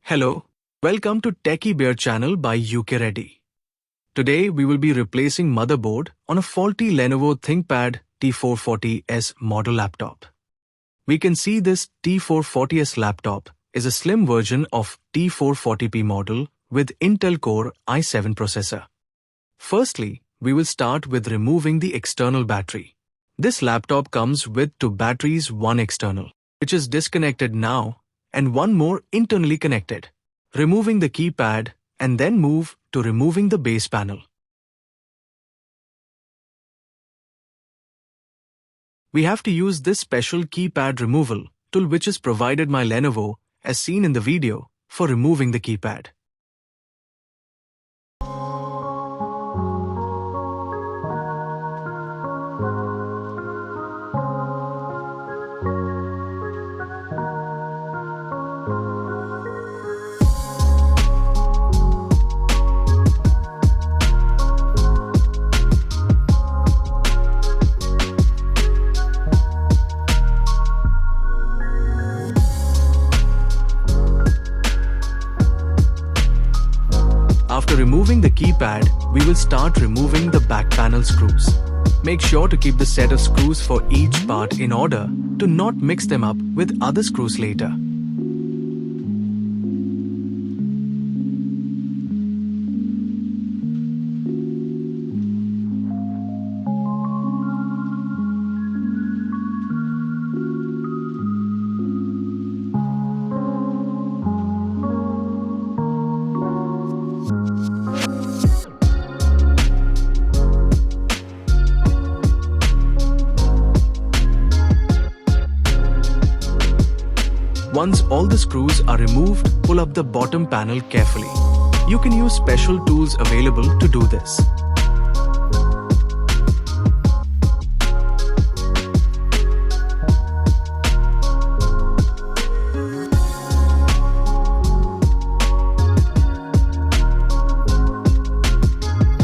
Hello, welcome to Techie Bear channel by UK Ready. Today we will be replacing motherboard on a faulty Lenovo ThinkPad T440s model laptop. We can see this T440s laptop is a slim version of T440p model with Intel Core i7 processor. Firstly, we will start with removing the external battery. This laptop comes with two batteries, one external, which is disconnected now, and one more internally connected. Removing the keypad and then move to removing the base panel. We have to use this special keypad removal tool which is provided by Lenovo as seen in the video for removing the keypad. After removing the keypad, we will start removing the back panel screws. Make sure to keep the set of screws for each part in order to not mix them up with other screws later. Once all the screws are removed, pull up the bottom panel carefully. You can use special tools available to do this.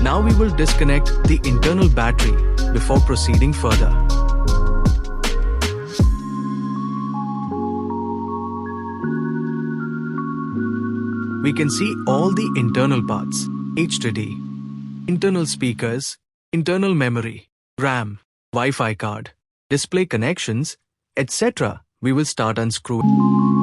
Now we will disconnect the internal battery before proceeding further. We can see all the internal parts, HDD, internal speakers, internal memory, RAM, Wi-Fi card, display connections, etc. We will start unscrewing.